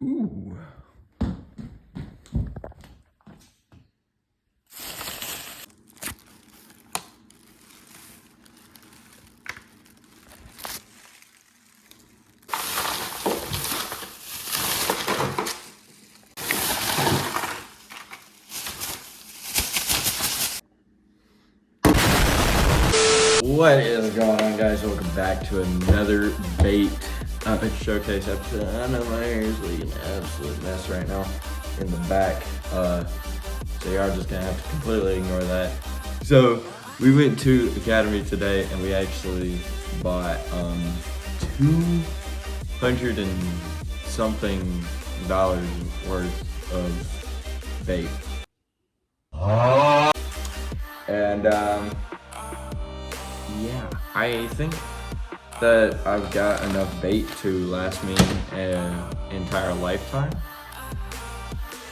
Ooh. What is going on, guys? Welcome back to another bait showcase episode. I know my hair is looking an absolute mess right now in the back, so you're just gonna have to completely ignore that. So we went to Academy today and we actually bought 200 and something dollars worth of bait, and yeah, I think that I've got enough bait to last me an entire lifetime,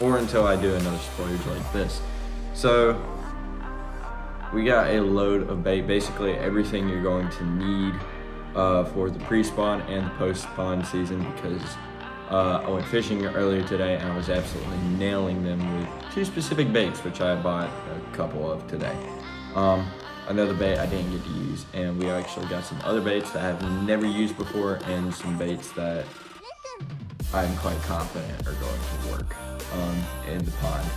or until I do another splurge like this. So we got a load of bait, basically everything you're going to need for the pre-spawn and the post-spawn season, because I went fishing earlier today and I was absolutely nailing them with two specific baits, which I bought a couple of today. Another bait I didn't get to use, and we actually got some other baits that I've never used before, and some baits that I'm quite confident are going to work in the pond.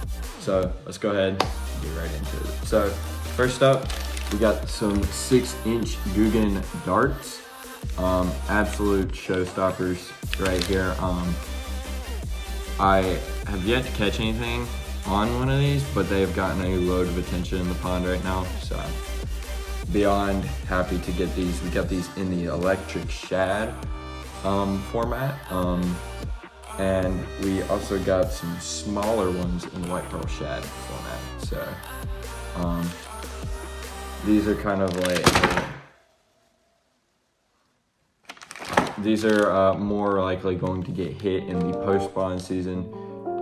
So let's go ahead and get right into it. So first up, we got some 6-inch Googan darts. Absolute showstoppers right here. I have yet to catch anything on one of these, but they have gotten a load of attention in the pond right now, so beyond happy to get these. We got these in the electric shad format, and we also got some smaller ones in the white pearl shad format. So these are kind of like, these are more likely going to get hit in the post-spawn season,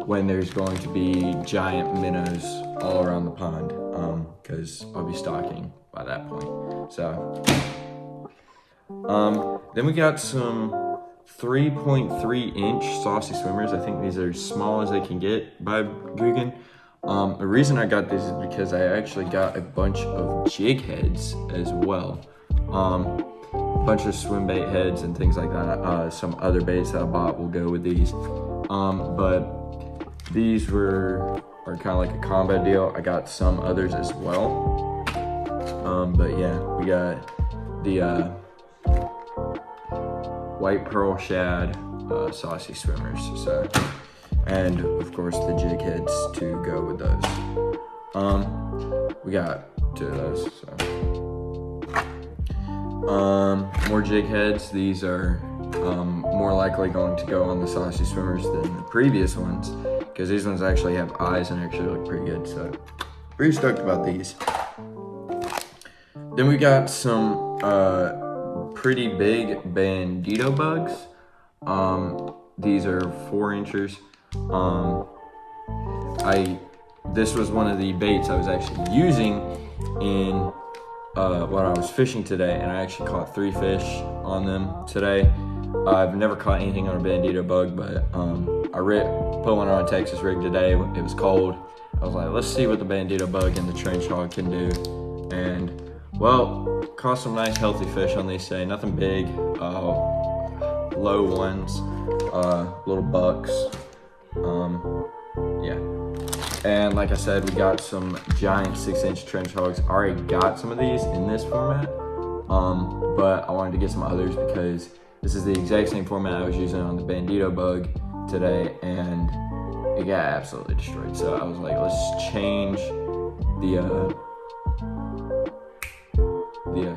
when there's going to be giant minnows all around the pond, because I'll be stocking by that point. So then we got some 3.3-inch saucy swimmers. I think these are as small as they can get by Googan. The reason I got these is because I actually got a bunch of jig heads as well. A bunch of swim bait heads and things like that. Some other baits that I bought will go with these. But these are kind of like a combo deal. I got some others as well. But yeah, we got the white pearl shad saucy swimmers. So, and of course the jig heads to go with those. We got 2 of those. So, more jig heads. These are more likely going to go on the saucy swimmers than the previous ones, because these ones actually have eyes and actually look pretty good. So pretty stoked about these. Then we got some pretty big bandito bugs. These are 4-inchers. This was one of the baits I was actually using in when I was fishing today, and I actually caught 3 fish on them today. I've never caught anything on a bandito bug, but I put one on a Texas rig today. It was cold. I was like, let's see what the bandito bug and the trench hog can do. And well, caught some nice healthy fish on these today. Nothing big, low ones, little bucks. Yeah. And like I said, we got some giant 6-inch trench hogs. I already got some of these in this format, but I wanted to get some others because this is the exact same format I was using on the bandito bug today, and it got absolutely destroyed. So I was like, let's change the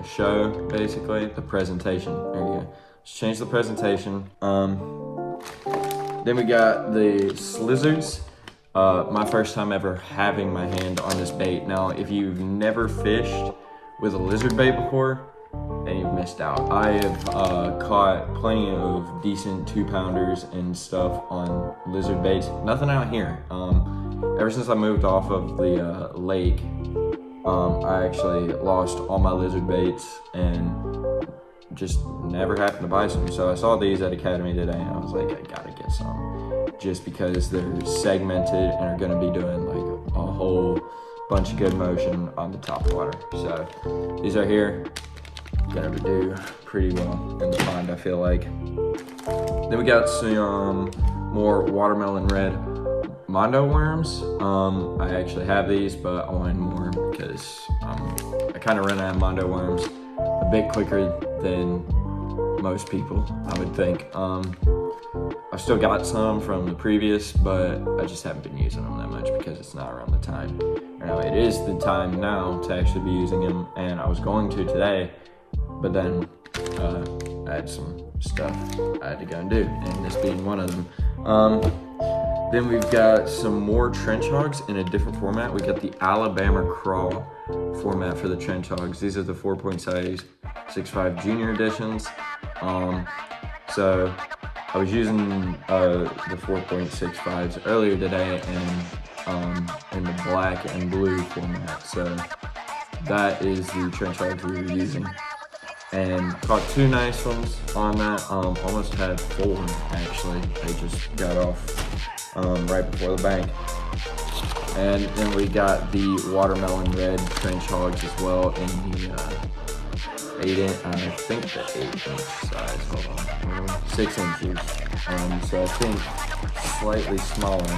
show, basically, the presentation. There you go. Let's change the presentation. Then we got the slizzards. My first time ever having my hand on this bait. Now, if you've never fished with a lizard bait before, then you've missed out. I have caught plenty of decent 2-pounders and stuff on lizard baits. Nothing out here. Ever since I moved off of the lake, I actually lost all my lizard baits and just never happened to buy some. So I saw these at Academy today and I was like, I gotta get some. just because they're segmented and are gonna be doing like a whole bunch of good motion on the top water. So these are here, gonna do pretty well in the pond, I feel like. Then we got some more watermelon red Mondo worms. I actually have these, but I wanted more because I kind of run out of Mondo worms a bit quicker than most people, I would think. I've still got some from the previous, but I just haven't been using them that much because it's not around the time. Now it is the time now to actually be using them, and I was going to today, but then I had some stuff I had to go and do, and this being one of them. Then we've got some more trench hogs in a different format. We got the Alabama Crawl format for the trench hogs. These are the 4.65 junior editions. So I was using the 4.65s earlier today and in the black and blue format. So that is the trench hogs we were using. And caught 2 nice ones on that. Almost had 4 actually. They just got off right before the bank. And then we got the watermelon red trench hogs as well in the 8-inch, I think the 8-inch size. Hold on, 6 inches. So I think slightly smaller.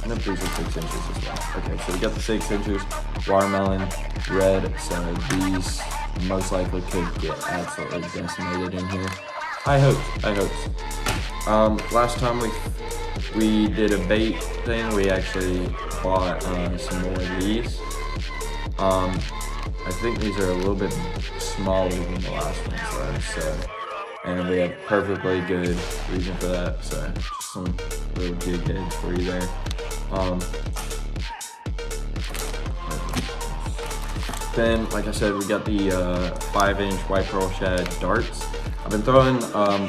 Nope, these are 6 inches as well. Okay, so we got the 6 inches watermelon red. So these most likely could get absolutely decimated in here. I hope. Last time we did a bait thing, we actually bought some more of these. I think these are a little bit smaller than the last ones though, so, and we had perfectly good reason for that, so just some little jig heads for you there. Then, like I said, we got the 5-inch white pearl shad darts. I've been throwing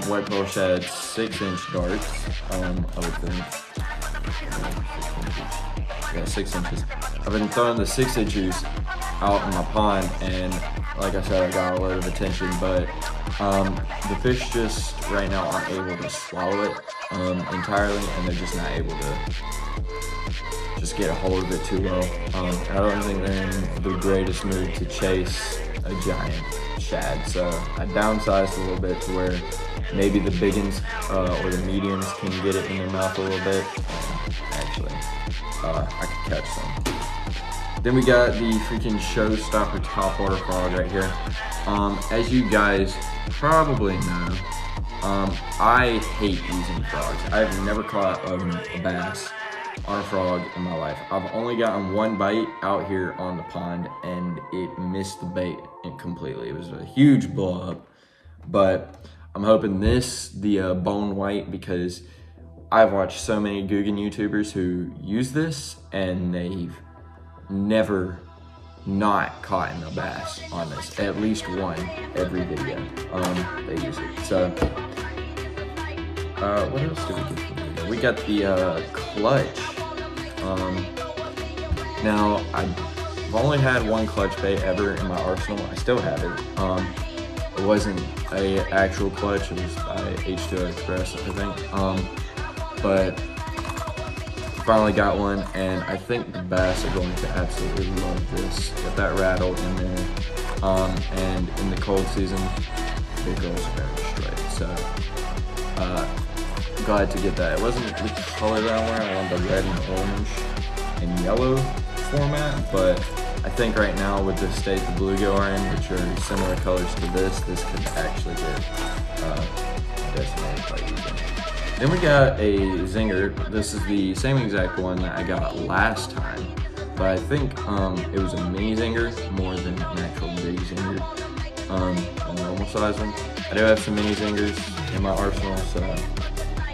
white pearl shad 6-inch darts, I would think. 6 inches. I've been throwing the 6 inches out in my pond, and like I said, I got a lot of attention, but the fish just right now aren't able to swallow it entirely, and they're just not able to just get a hold of it too well. I don't think they're in the greatest mood to chase a giant shad, so I downsized a little bit to where maybe the big ones or the mediums can get it in their mouth a little bit, and actually I could catch some. Then we got the freaking showstopper topwater frog right here. As you guys probably know, I hate using frogs. I've never caught a bass on a frog in my life. I've only gotten 1 bite out here on the pond, and it missed the bait completely. It was a huge blow up, but I'm hoping the bone white, because I've watched so many Googan YouTubers who use this, and they've never not caught a bass on this. At least one every video they use it. So what else did we get from the video? We got the clutch. Now I've only had 1 clutch bait ever in my arsenal. I still have it. It wasn't a actual clutch, it was by H2O Express, I think. But finally got one, and I think the bass are going to absolutely love this. Got that rattle in there, and in the cold season, big girls are very straight. So glad to get that. It wasn't the color that I wanted. I wanted the red and orange and yellow format, but I think right now with the state the bluegill are in, which are similar colors to this could actually get decimated by using it. Then we got a zinger. This is the same exact one that I got last time, but I think it was a mini zinger more than an actual big zinger, a normal size one. I do have some mini zingers in my arsenal, so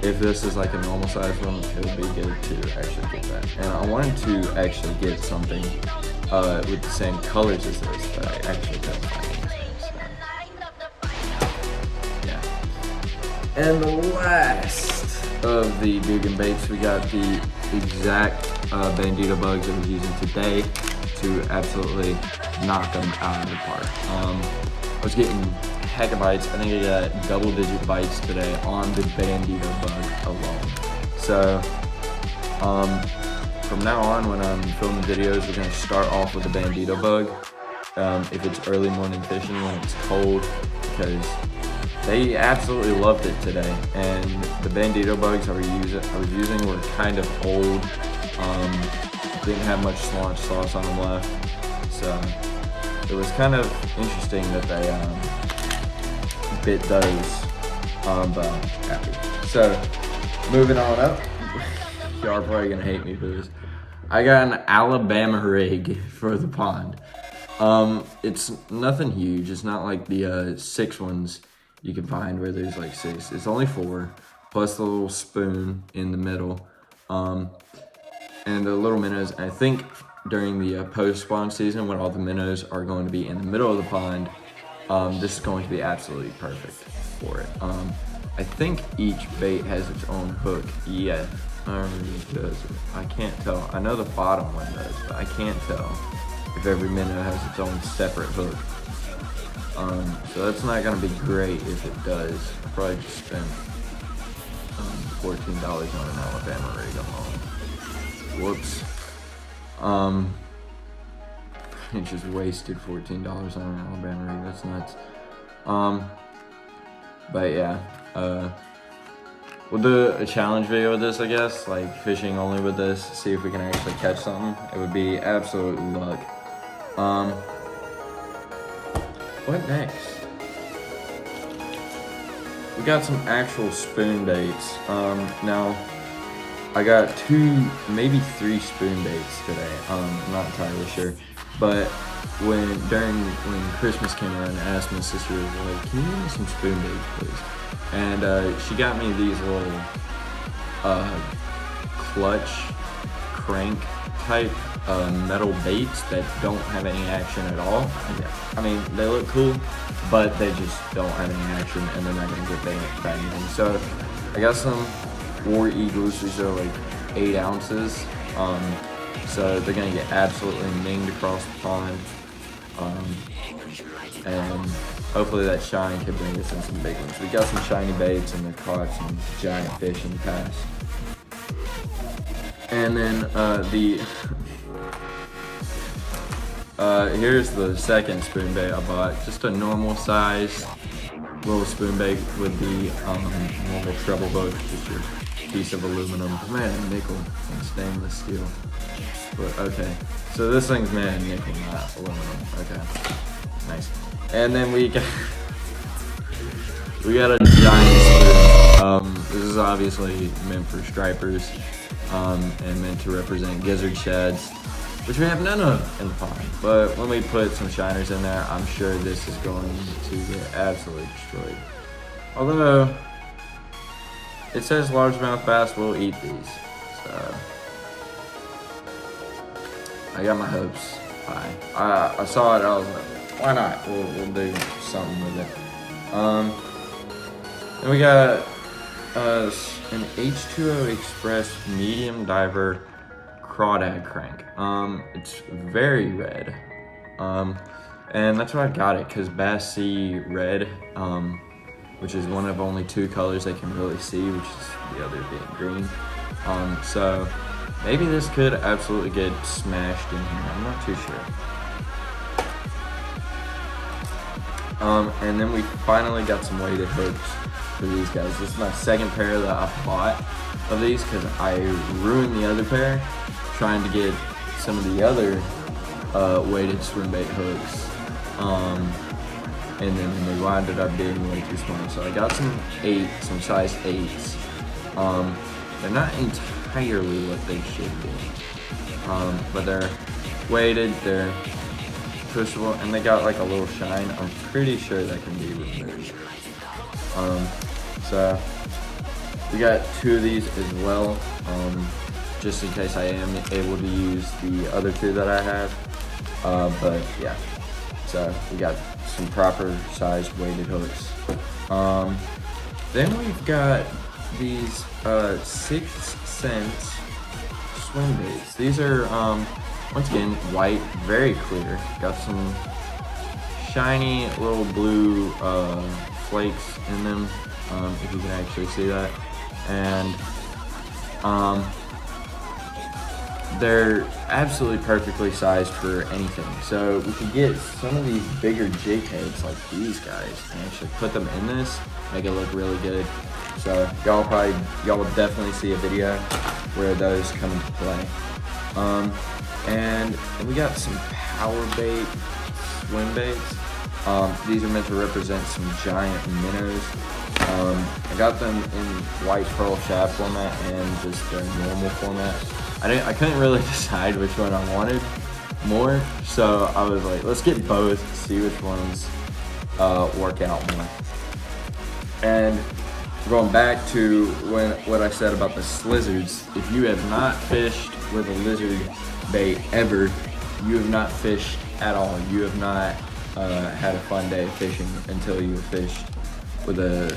if this is like a normal size one, it would be good to actually get that. And I wanted to actually get something with the same colors as this, but I actually don't find anything, so yeah. And the last of the Googan baits, we got the exact bandito bugs I was using today to absolutely knock them out of the park. I was getting heck of bites. I think I got double-digit bites today on the bandito bug alone. So from now on, when I'm filming videos, we're gonna start off with the bandito bug. If it's early morning fishing, when it's cold, because they absolutely loved it today. And the bandito bugs I was using were kind of old. Didn't have much launch sauce on them left, so it was kind of interesting that they bit those. But I'm happy. So moving on up, y'all are probably gonna hate me for this. I got an Alabama rig for the pond. It's nothing huge. It's not like the 6 ones you can find where there's like 6. It's only 4, plus the little spoon in the middle. And the little minnows. I think during the post-spawn season, when all the minnows are going to be in the middle of the pond, this is going to be absolutely perfect for it. I think each bait has its own hook. Yeah, does it? I can't tell. I know the bottom one does, but I can't tell if every minnow has its own separate hook. So that's not gonna be great if it does. I probably just spent $14 on an Alabama rig alone. Whoops. It just wasted $14 on an Alabama rig. That's nuts. But yeah, we'll do a challenge video with this, I guess, like fishing only with this, see if we can actually catch something. It would be absolute luck. What next? We got some actual spoon baits. Now, I got 2, maybe 3 spoon baits today. I'm not entirely sure. But when Christmas came around, I asked my sister, like, can you give me some spoon baits, please? And she got me these little clutch crank type metal baits that don't have any action at all. I mean, they look cool, but they just don't have any action, and they're not gonna get banged in. So I got some War Eagles. These are like 8 ounces. So they're gonna get absolutely minged across the pond. And hopefully that shine can bring us in some big ones. We got some shiny baits and they've caught some giant fish in the past. And then here's the second spoon bait I bought. Just a normal size little spoon bait with the normal treble hook, just your piece of aluminum. Man, nickel and stainless steel. But okay, so this thing's made of nickel, not aluminum. Okay, nice. And then we got a giant spoon. This is obviously meant for stripers, and meant to represent gizzard shads, which we have none of in the pond. But when we put some shiners in there, I'm sure this is going to get absolutely destroyed. Although it says largemouth bass will eat these, so I got my hopes high. I saw it, I was like, why not? We'll do something with it. Then we got an H2O Express medium diver crawdad crank. It's very red. And that's why I got it, because bass see red, which is one of only 2 colors they can really see, which is the other being green. So maybe this could absolutely get smashed in here. I'm not too sure. And then we finally got some weighted hooks for these guys. This is my second pair that I bought of these because I ruined the other pair trying to get some of the other weighted swim bait hooks. And then they wound up being way too small. So I got some size 8s. They're not entirely what they should be. But they're weighted, they're pushable, and they got like a little shine. I'm pretty sure that can be removed. So we got 2 of these as well, just in case I am able to use the other 2 that I have. But yeah, so we got some proper sized weighted hooks. Then we've got these 6th Sense swim baits. These are once again white, very clear. Got some shiny little blue flakes in them, if you can actually see that. And They're absolutely perfectly sized for anything. So we could get some of these bigger jig heads like these guys and actually put them in this, make it look really good. So y'all will definitely see a video where those come into play. And we got some power bait swim baits. These are meant to represent some giant minnows. I got them in white pearl shaft format and just the normal format. I couldn't really decide which one I wanted more, so I was like, let's get both, see which ones work out more. And going back to what I said about the slizzards, if you have not fished with a lizard bait ever, you have not fished at all. You have not had a fun day fishing until you fished with a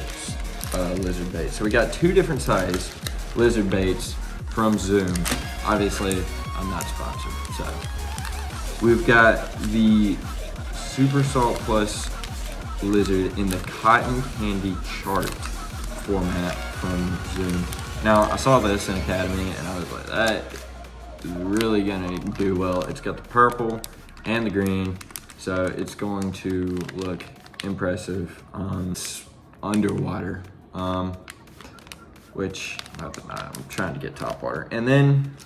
lizard bait. So we got two different size lizard baits from Zoom. Obviously, I'm not sponsored, so. We've got the Super Salt Plus lizard in the cotton candy chart format from Zoom. Now, I saw this in Academy and I was like, that is really gonna do well. It's got the purple and the green, so it's going to look impressive underwater, which I'm trying to get top water. And then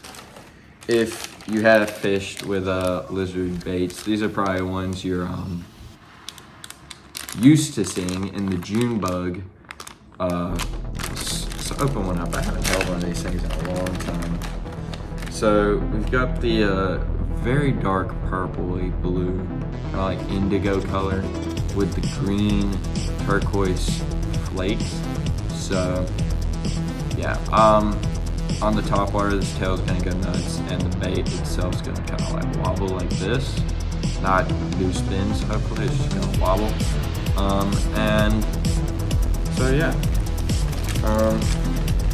if you have fished with lizard baits, these are probably ones you're used to seeing in the June bug. Let's open one up. I haven't held one of these things in a long time. So we've got the very dark purpley blue, kind of like indigo color with the green turquoise flakes. So yeah, on the top water, this tail's gonna go nuts, and the bait itself is gonna kind of like wobble like this, not do spins. Hopefully, it's just gonna wobble. And so yeah,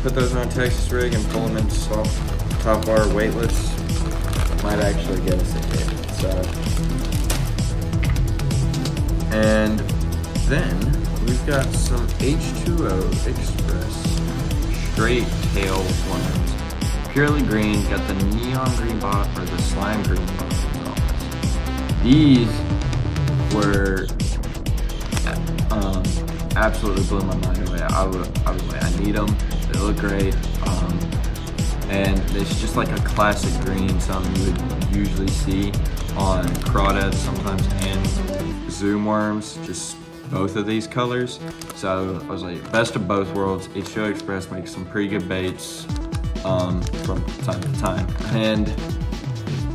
put those on a Texas rig and pull them into soft top water weightless. Might actually get us a hit. So, and then we've got some H2O Express straight tail worms. Purely green, got the neon green bottom, or the slime green bottom. These were absolutely blew my mind away. I was like, I need them. They look great. And it's just like a classic green, something you would usually see on crawdads sometimes and Zoom worms, just both of these colors. So I was like, best of both worlds. H2O Express makes some pretty good baits from time to time, and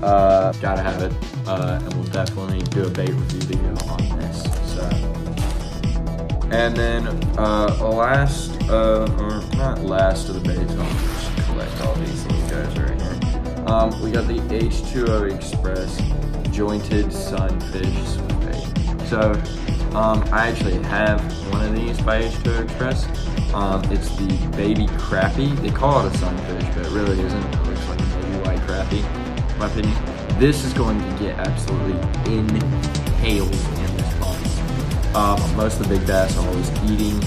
gotta have it. And we'll definitely do a bait review video on this. So, and then last, or not last of the baits, I'll just collect all these little guys right here. We got the H2O Express jointed sunfish swim bait. So I actually have one of these by H2O Express. It's the baby crappie. They call it a sunfish, but it really isn't. It looks like a baby white crappie, in my opinion. This is going to get absolutely impaled in this pond. Most of the big bass are always eating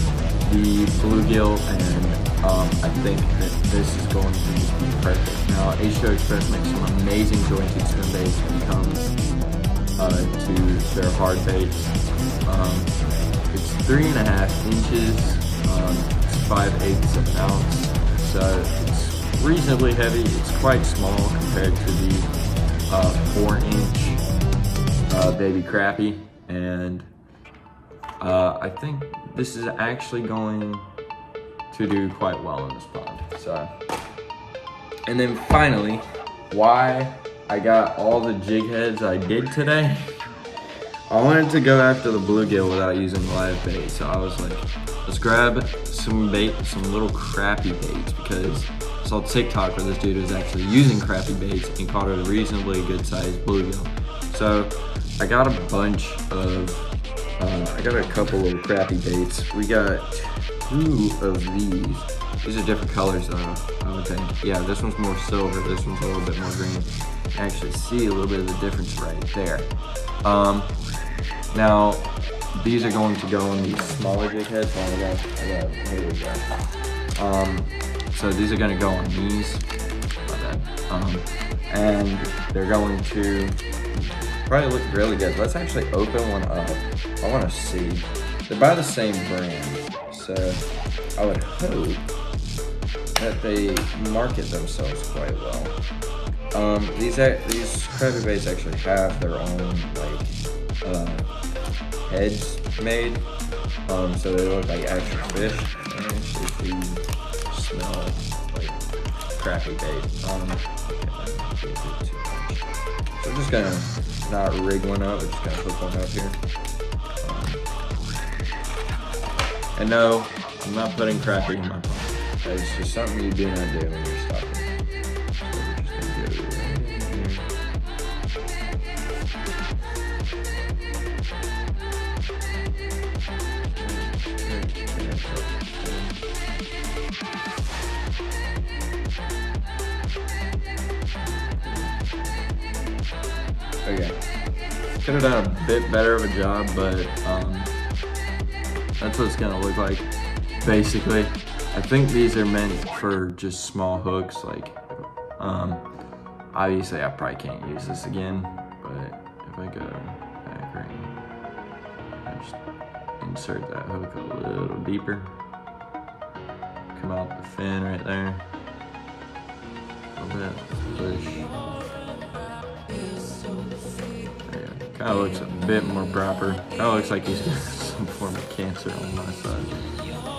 the bluegill, and I think that this is going to be perfect. Now, H2O Express makes some amazing jointed swim baits when it comes to their hard baits. It's 3.5 inches, it's 5/8 of an ounce, so it's reasonably heavy. It's quite small compared to the 4-inch baby crappie, and I think this is actually going to do quite well in this pond. So, and then finally, why I got all the jig heads I did today. I wanted to go after the bluegill without using live bait, so I was like, let's grab some bait, some little crappie baits, because I saw TikTok where this dude was actually using crappie baits and caught a reasonably good sized bluegill. So I got a bunch of, I got a couple of crappie baits. We got 2 of these. These are different colors though, I would think. Yeah, this one's more silver, this one's a little bit more green. You can actually see a little bit of the difference right there. Now, these are going to go in these smaller jig heads. Oh, here we go. So these are gonna go on these. My bad. And they're going to probably look really good. Let's actually open one up. I wanna see. They're by the same brand. So I would hope that they market themselves quite well. These Krabby Baits actually have their own like heads made, so they look like actual fish. And actually do smell like crappy bait. So I'm just gonna not rig one up. I'm just gonna hook one up here. And no, I'm not putting crappie in my pocket. It's just something you do not do when you're stopping. Okay. Could have done a bit better of a job, but that's what it's gonna look like, basically. I think these are meant for just small hooks. Like, obviously I probably can't use this again, but if I go back right, I just insert that hook a little deeper. Come out the fin right there. A little bit, push. Kind of looks a bit more proper. Kind of looks like he's got some form of cancer on my side.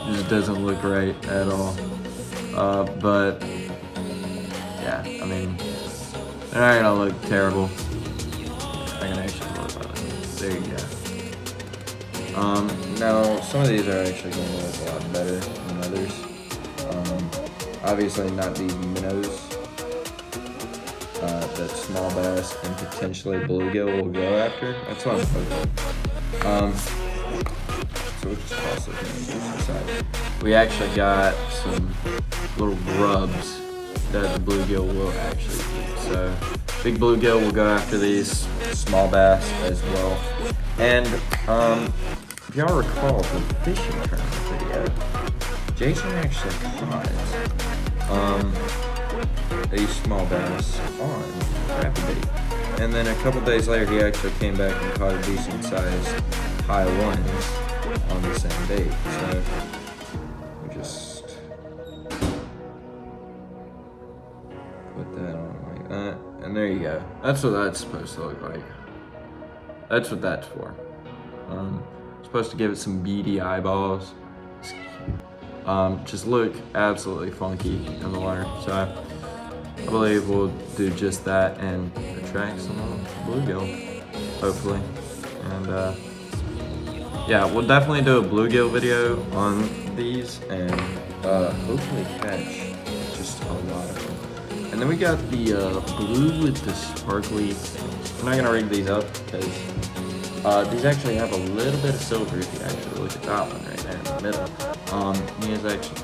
It just doesn't look right at all. But yeah, I mean, they're not gonna look terrible. I can actually look like that. There you go. Now some of these are actually gonna look a lot better than others. Obviously not these minnows. That small bass and potentially bluegill will go after. That's what I'm hoping. So we'll just toss it aside. We actually got some little grubs that the bluegill will actually eat. So big bluegill will go after these, small bass as well. And if y'all recall the fishing tournament video, Jason actually caught a small bass on crappie bait. And then a couple days later, he actually came back and caught a decent sized high ones on the same bait. So we just put that on like that. And there you go. That's what that's supposed to look like. That's what that's for. Supposed to give it some beady eyeballs. Just look absolutely funky in the water. So I believe we'll do just that and attract some bluegill, hopefully. And yeah, we'll definitely do a bluegill video on these and hopefully catch just a lot of them. And then we got the blue with the sparkly. I'm not gonna rig these up because these actually have a little bit of silver if you actually look at that one right there in the middle.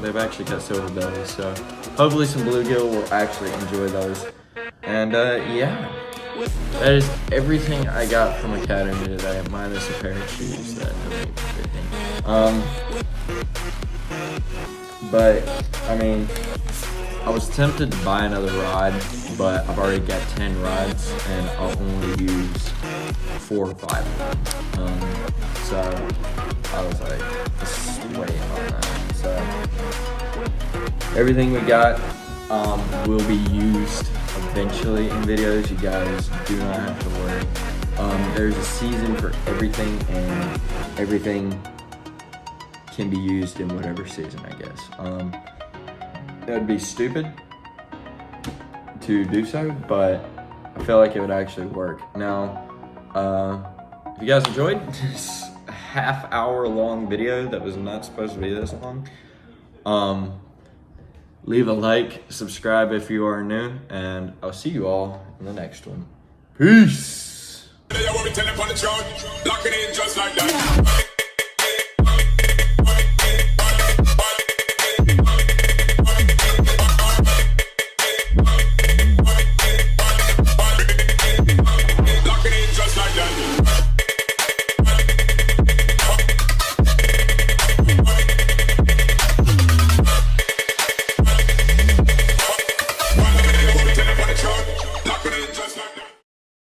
They've actually got silver bellies, so hopefully some bluegill will actually enjoy those. And yeah, that is everything I got from Academy today, minus a pair of shoes that donate for fishing. But I mean, I was tempted to buy another rod, but I've already got 10 rods and I'll only use 4 or 5 of them. So I was like, just wait on that. So everything we got will be used eventually in videos. You guys do not have to worry. There's a season for everything, and everything can be used in whatever season, I guess. That would be stupid to do so, but I feel like it would actually work. Now, if you guys enjoyed this half-hour long video that was not supposed to be this long, leave a like, subscribe if you are new, and I'll see you all in the next one. Peace!